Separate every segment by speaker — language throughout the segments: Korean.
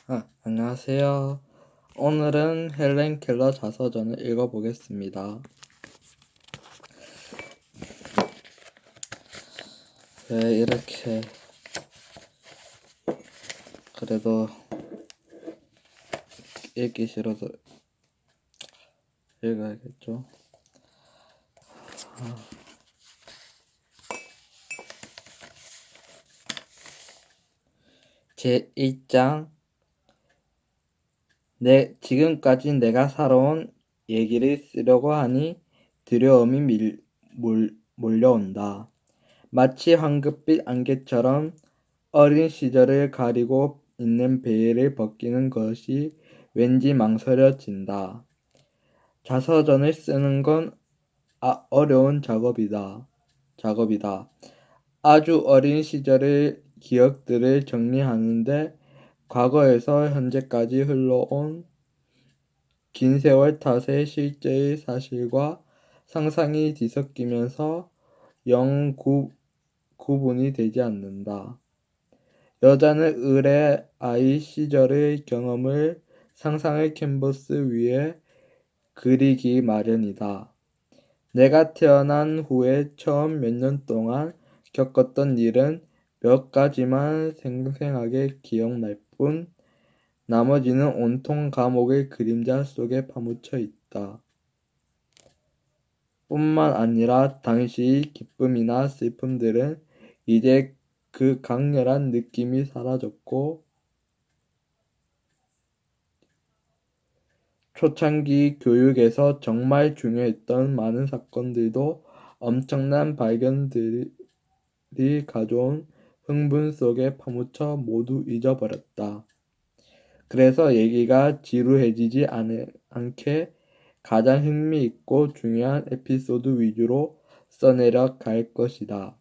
Speaker 1: 안녕하세요. 오늘은 헬렌 켈러 자서전을 읽어보겠습니다. 왜 이렇게 그래도 읽기 싫어서 읽어야겠죠? 제1장 지금까지 내가 살아온 얘기를 쓰려고 하니 두려움이 몰려온다. 마치 황급빛 안개처럼 어린 시절을 가리고 있는 베일을 벗기는 것이 왠지 망설여진다. 자서전을 쓰는 건 어려운 작업이다. 아주 어린 시절의 기억들을 정리하는데 과거에서 현재까지 흘러온 긴 세월 탓에 실제의 사실과 상상이 뒤섞이면서 영 구분이 되지 않는다. 여자는 을의 아이 시절의 경험을 상상의 캔버스 위에 그리기 마련이다. 내가 태어난 후에 처음 몇 년 동안 겪었던 일은 몇 가지만 생생하게 기억날 뿐 나머지는 온통 감옥의 그림자 속에 파묻혀 있다. 뿐만 아니라 당시의 기쁨이나 슬픔들은 이제 그 강렬한 느낌이 사라졌고 초창기 교육에서 정말 중요했던 많은 사건들도 엄청난 발견들이 가져온 흥분 속에 파묻혀 모두 잊어버렸다. 그래서 얘기가 지루해지지 않게 가장 흥미있고 중요한 에피소드 위주로 써내려 갈 것이다.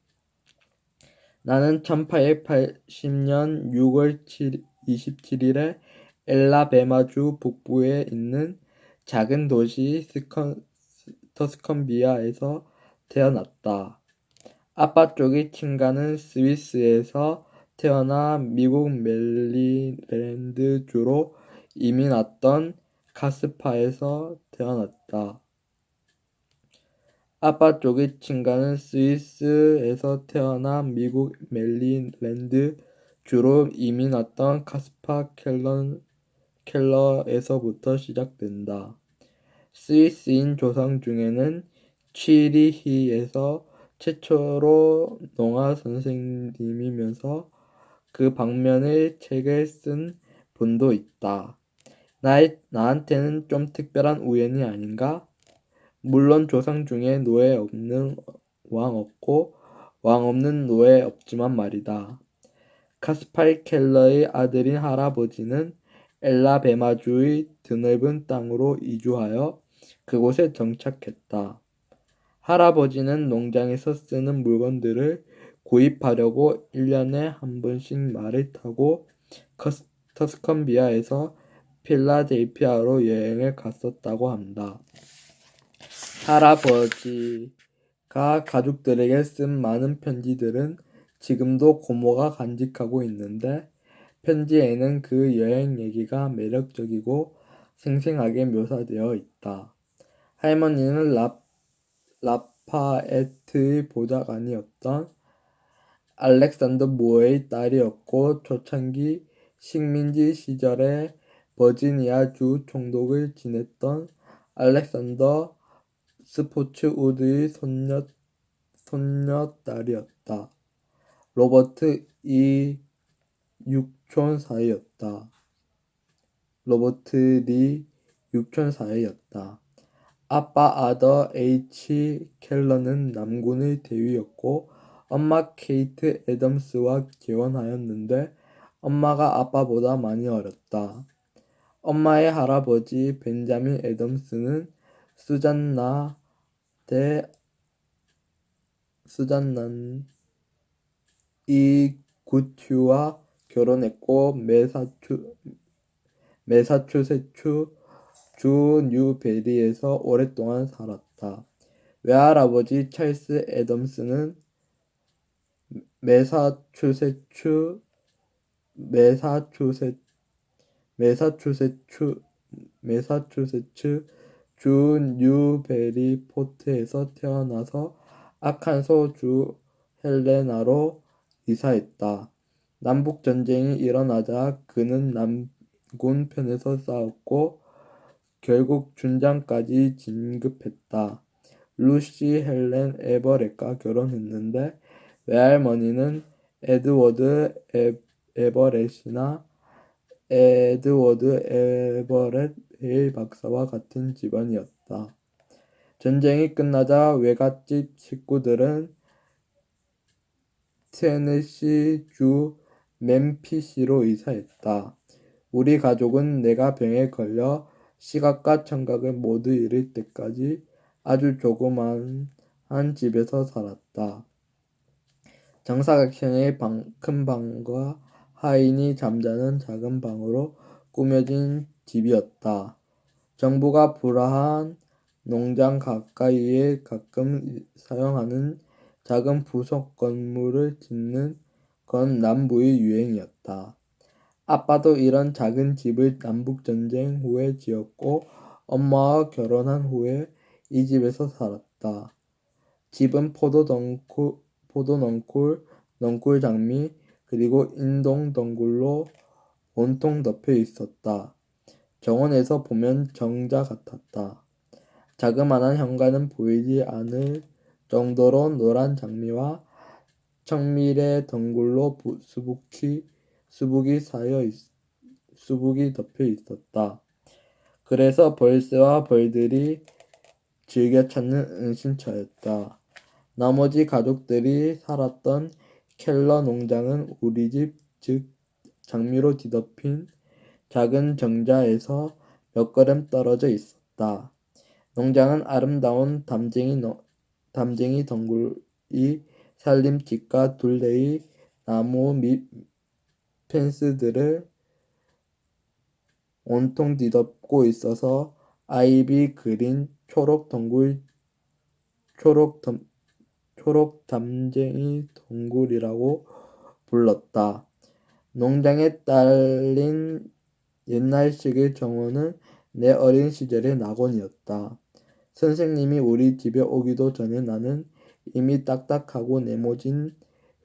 Speaker 1: 나는 1880년 6월 27일에 엘라베마주 북부에 있는 작은 도시 터스컨비아에서 태어났다. 아빠 쪽의 친가는 스위스에서 태어나 미국 메릴랜드주로 이민 왔던 카스파에서 태어났다. 아빠 쪽의 친가는 스위스에서 태어나 미국 메릴랜드주로 이민 왔던 카스파 켈러에서부터 시작된다. 스위스인 조상 중에는 취리히에서 최초로 농화 선생님이면서 그 방면의 책을 쓴 분도 있다. 나한테는 좀 특별한 우연이 아닌가? 물론 조상 중에 노예 없는 왕 없고 왕 없는 노예 없지만 말이다. 카스팔 켈러의 아들인 할아버지는 엘라베마주의 드넓은 땅으로 이주하여 그곳에 정착했다. 할아버지는 농장에서 쓰는 물건들을 구입하려고 1년에 한 번씩 말을 타고 터스컨비아에서 필라델피아로 여행을 갔었다고 한다. 할아버지가 가족들에게 쓴 많은 편지들은 지금도 고모가 간직하고 있는데 편지에는 그 여행 얘기가 매력적이고 생생하게 묘사되어 있다. 할머니는 라파에트의 보좌관이었던 알렉산더 무어의 딸이었고 초창기 식민지 시절에 버지니아주 총독을 지냈던 알렉산더 스포츠우드의 손녀딸이었다. 로버트 이 육촌사이였다. 로버트 리 육촌사이였다. 아빠 아더 H. 켈러는 남군의 대위였고 엄마 케이트 애덤스와 결혼하였는데 엄마가 아빠보다 많이 어렸다. 엄마의 할아버지 벤자민 애덤스는 수잔난 이 구튜와 결혼했고 매사추세츠 주 뉴베리에서 오랫동안 살았다. 외할아버지 찰스 애덤스는 매사추세츠 매사추세츠 주 뉴베리포트에서 태어나서 아칸소 주 헬레나로 이사했다. 남북전쟁이 일어나자 그는 남군 편에서 싸웠고 결국 준장까지 진급했다. 루시 헬렌 에버렛과 결혼했는데 외할머니는 에드워드 에버렛이나 에드워드 에버렛 베일 박사와 같은 집안이었다. 전쟁이 끝나자 외갓집 식구들은 테네시 주 멤피시로 이사했다. 우리 가족은 내가 병에 걸려 시각과 청각을 모두 잃을 때까지 아주 조그만 한 집에서 살았다. 정사각형의 큰 방과 하인이 잠자는 작은 방으로 꾸며진 집이었다. 정부가 불화한 농장 가까이에 가끔 사용하는 작은 부속 건물을 짓는 건 남부의 유행이었다. 아빠도 이런 작은 집을 남북전쟁 후에 지었고 엄마와 결혼한 후에 이 집에서 살았다. 집은 포도 넝쿨 장미, 그리고 인동 덩굴로 온통 덮여 있었다. 정원에서 보면 정자 같았다. 자그마한 현관은 보이지 않을 정도로 노란 장미와 청밀의 덩굴로 수북이 덮여 있었다. 그래서 벌새와 벌들이 즐겨 찾는 은신처였다. 나머지 가족들이 살았던 켈러 농장은 우리 집, 즉 장미로 뒤덮인 작은 정자에서 몇 걸음 떨어져 있었다. 농장은 아름다운 담쟁이 덩굴이 살림집과 둘레의 나무 밑 펜스들을 온통 뒤덮고 있어서 아이비 그린 초록 담쟁이 덩굴이라고 불렀다. 농장에 딸린 옛날식의 정원은 내 어린 시절의 낙원이었다. 선생님이 우리 집에 오기도 전에 나는 이미 딱딱하고 네모진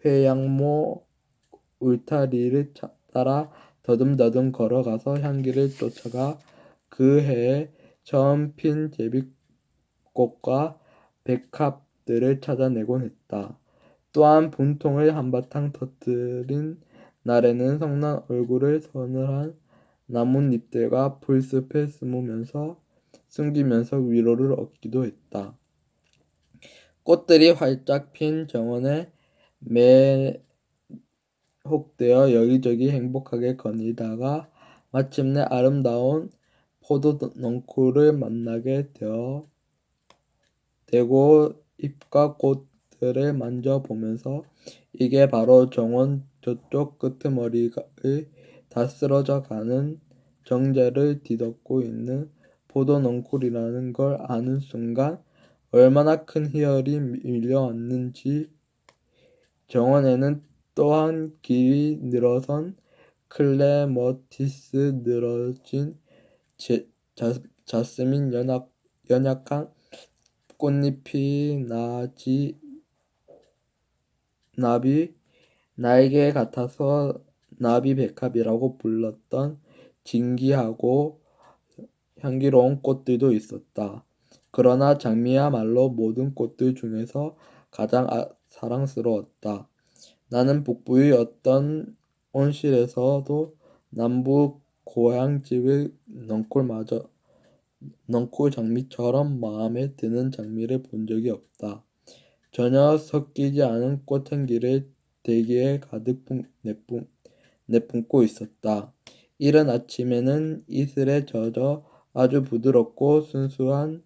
Speaker 1: 회양모 울타리를 따라 더듬더듬 걸어가서 향기를 쫓아가 그 해에 처음 핀 제비꽃과 백합들을 찾아내곤 했다. 또한 분통을 한바탕 터뜨린 날에는 성난 얼굴을 서늘한 나뭇잎들과 풀숲에 숨기면서 위로를 얻기도 했다. 꽃들이 활짝 핀 정원에 매혹되어 여기저기 행복하게 거닐다가 마침내 아름다운 포도 넝쿨을 만나게 되고 잎과 꽃들을 만져보면서 이게 바로 정원 저쪽 끄트머리의 다 쓰러져 가는 정자를 뒤덮고 있는 포도 넝쿨이라는 걸 아는 순간 얼마나 큰 희열이 밀려왔는지. 정원에는 또한 길이 늘어선 클레머티스 늘어진 자스민 연약한 꽃잎이 나비 날개 같아서 나비백합이라고 불렀던 진귀하고 향기로운 꽃들도 있었다. 그러나 장미야말로 모든 꽃들 중에서 가장 사랑스러웠다. 나는 북부의 어떤 온실에서도 남부 고향집의 넝쿨 장미처럼 마음에 드는 장미를 본 적이 없다. 전혀 섞이지 않은 꽃향기를 대기에 가득 내뿜고 있었다. 이른 아침에는 이슬에 젖어 아주 부드럽고 순수한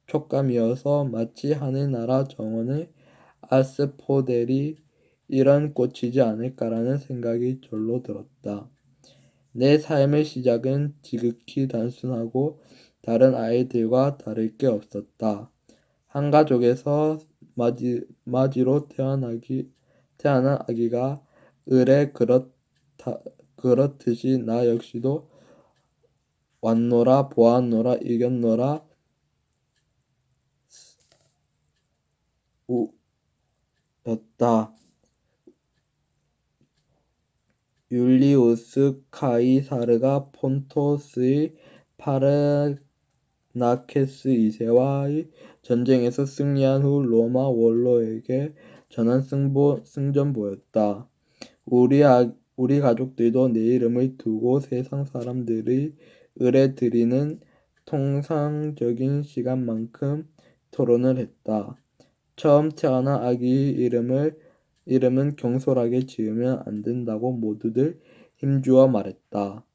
Speaker 1: 촉감이어서 마치 하늘나라 정원의 아스포델이 이런 꽃이지 않을까라는 생각이 절로 들었다. 내 삶의 시작은 지극히 단순하고 다른 아이들과 다를 게 없었다. 한 가족에서 맞이로 태어난 아기가 을에 그렇듯이 나 역시도 왔노라 보았노라 이겼노라 였다. 율리우스 카이사르가 폰토스의 파르나케스 2세와의 전쟁에서 승리한 후 로마 원로에게 전한 승전보였다. 우리 가족들도 내 이름을 두고 세상 사람들의 을에 드리는 통상적인 시간만큼 토론을 했다. 처음 태어난 아기의 이름은 경솔하게 지으면 안 된다고 모두들 힘주어 말했다.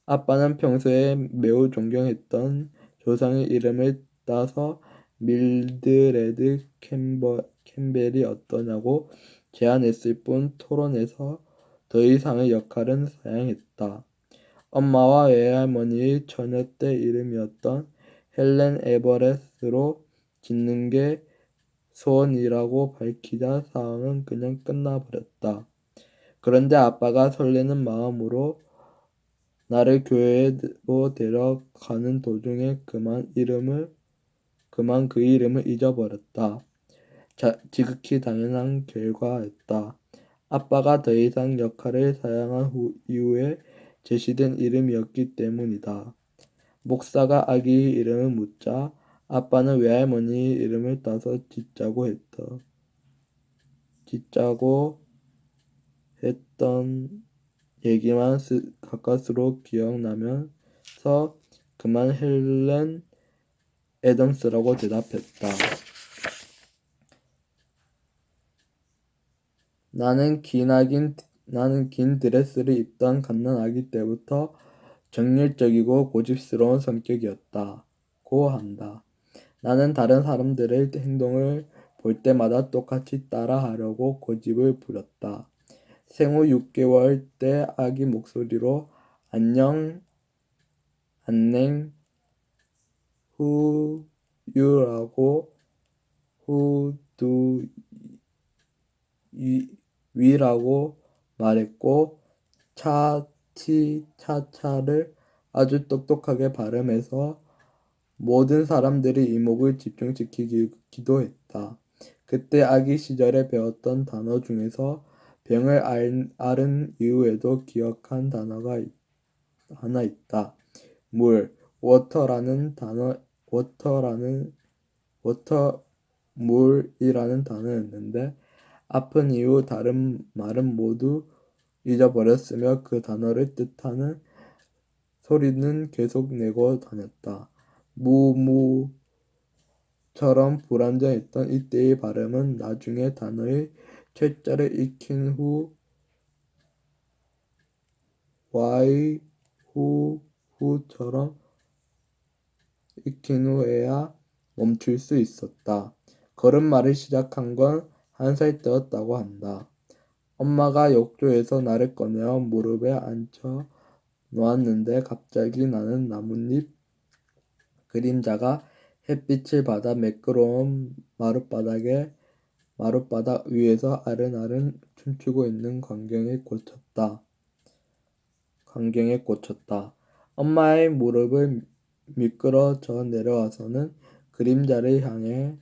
Speaker 1: 아빠는 평소에 매우 존경했던 조상의 이름을 따서 밀드레드 캠벨이 어떠냐고 제안했을 뿐 토론에서 더 이상의 역할은 사양했다. 엄마와 외할머니의 처녀 때 이름이었던 헬렌 에버렛으로 짓는 게 소원이라고 밝히자 상황은 그냥 끝나버렸다. 그런데 아빠가 설레는 마음으로 나를 교회로 데려가는 도중에 그만 그 이름을 잊어버렸다. 지극히 당연한 결과였다. 아빠가 더 이상 역할을 사양한 이후에 제시된 이름이었기 때문이다. 목사가 아기의 이름을 묻자 아빠는 외할머니의 이름을 따서 짓자고 했던 얘기만 가까스로 기억나면서 그만 헬렌 애덤스라고 대답했다. 나는 긴 드레스를 입던 갓난아기 때부터 정열적이고 고집스러운 성격이었다고 한다. 나는 다른 사람들의 행동을 볼 때마다 똑같이 따라하려고 고집을 부렸다. 생후 6개월 때 아기 목소리로 안녕, 안냉, 후유라고 위라고 말했고 차차를 아주 똑똑하게 발음해서 모든 사람들의 이목을 집중시키기도 했다. 그때 아기 시절에 배웠던 단어 중에서 병을 앓은 이후에도 기억한 단어가 하나 있다. 물, 물이라는 단어였는데 아픈 이후 다른 말은 모두 잊어버렸으며 그 단어를 뜻하는 소리는 계속 내고 다녔다. 무무처럼 불안정했던 이때의 발음은 나중에 단어의 철자를 익힌 후 후처럼 익힌 후에야 멈출 수 있었다. 걸음마를 시작한 건 1살 때였다고 한다. 엄마가 욕조에서 나를 꺼내어 무릎에 앉혀 놓았는데 갑자기 나는 나뭇잎 그림자가 햇빛을 받아 매끄러운 마룻바닥 위에서 아른아른 춤추고 있는 광경에 꽂혔다. 엄마의 무릎을 미끄러져 내려와서는 그림자를 향해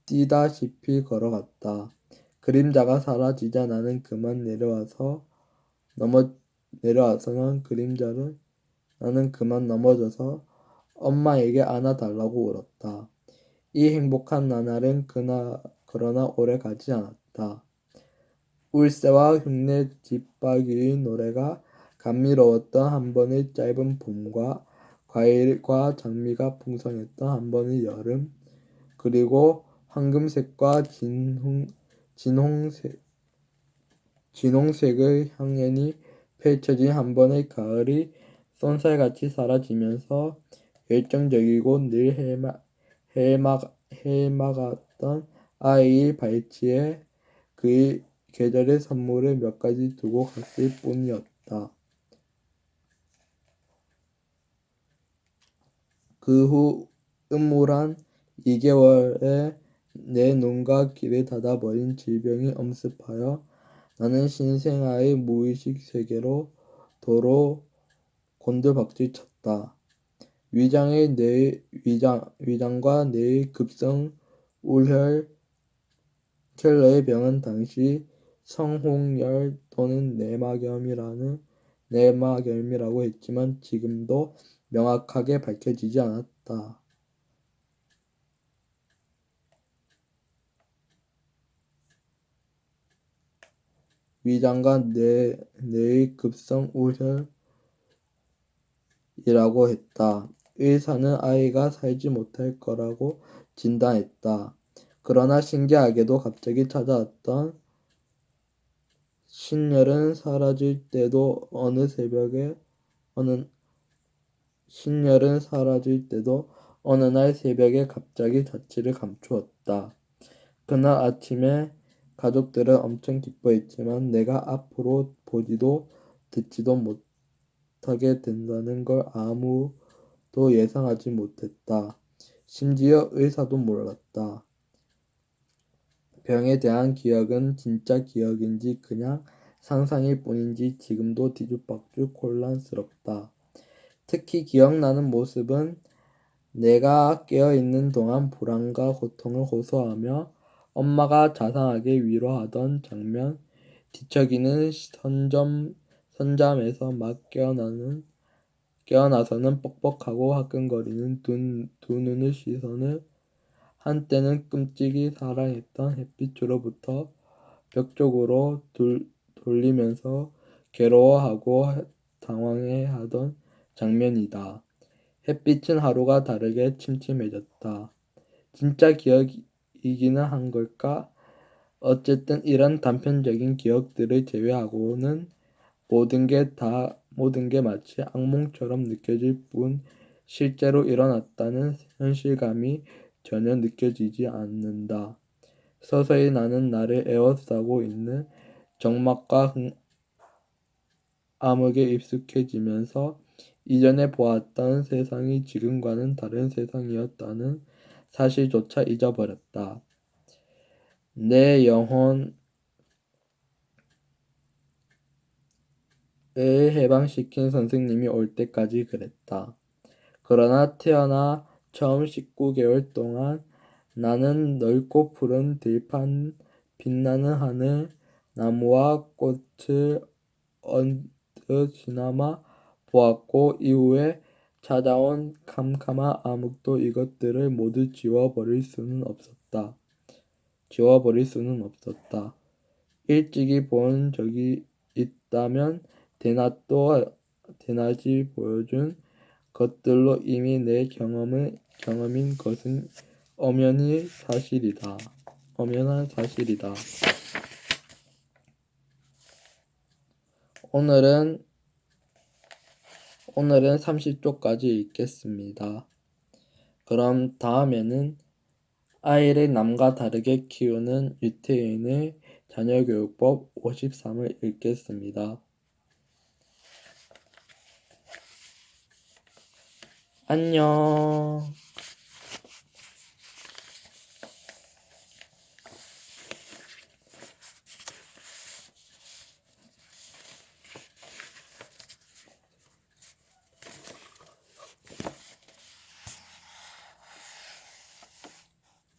Speaker 1: 뛰다시피 걸어갔다. 그림자가 사라지자 나는 그만 넘어져서 엄마에게 안아달라고 울었다. 이 행복한 나날은 그러나 오래 가지 않았다. 울새와 흉내 뒷바퀴의 노래가 감미로웠던 한 번의 짧은 봄과 과일과 장미가 풍성했던 한 번의 여름, 그리고 황금색과 진홍색의 향연이 펼쳐진 한 번의 가을이 쏜살같이 사라지면서 열정적이고 늘 해맑았던 아이의 발치에 그의 계절의 선물을 몇 가지 두고 갔을 뿐이었다. 그 후 음울한 2개월에 내 눈과 귀를 닫아버린 질병이 엄습하여 나는 신생아의 무의식 세계로 도로 곤두박질 쳤다. 물었다. 위장과 뇌의 급성 우혈 켈러의 병은 당시 성홍열 또는 내막염이라고 했지만 지금도 명확하게 밝혀지지 않았다. 위장과 뇌의 급성 우혈이라고 했다. 의사는 아이가 살지 못할 거라고 진단했다. 그러나 신기하게도 갑자기 찾아왔던 신열은 사라질 때도 어느 날 새벽에 갑자기 자취를 감추었다. 그날 아침에 가족들은 엄청 기뻐했지만 내가 앞으로 보지도 듣지도 못하게 된다는 걸 아무도 예상하지 못했다. 심지어 의사도 몰랐다. 병에 대한 기억은 진짜 기억인지 그냥 상상일 뿐인지 지금도 뒤죽박죽 혼란스럽다. 특히 기억나는 모습은 내가 깨어있는 동안 불안과 고통을 호소하며 엄마가 자상하게 위로하던 장면, 뒤척이는 선잠에서 막 깨어나서는 뻑뻑하고 화끈거리는 두 눈의 시선을 한때는 끔찍이 사랑했던 햇빛으로부터 벽 쪽으로 돌리면서 괴로워하고 당황해하던 장면이다. 햇빛은 하루가 다르게 침침해졌다. 진짜 기억이기는 한 걸까? 어쨌든 이런 단편적인 기억들을 제외하고는 모든 게 마치 악몽처럼 느껴질 뿐 실제로 일어났다는 현실감이 전혀 느껴지지 않는다. 서서히 나는 나를 에워싸고 있는 적막과 암흑에 익숙해지면서 이전에 보았던 세상이 지금과는 다른 세상이었다는 사실조차 잊어버렸다. 내 영혼을 해방시킨 선생님이 올 때까지 그랬다. 그러나 태어나 처음 19개월 동안 나는 넓고 푸른 들판, 빛나는 하늘, 나무와 꽃을 언뜻 지나마 보았고 이후에 찾아온 캄캄한 암흑도 이것들을 모두 지워버릴 수는 없었다. 일찍이 본 적이 있다면 대낮이 보여준 것들로 이미 내 경험인 것은 엄연한 사실이다. 오늘은 30쪽까지 읽겠습니다. 그럼 다음에는 아이를 남과 다르게 키우는 유태인의 자녀교육법 53을 읽겠습니다. 안녕.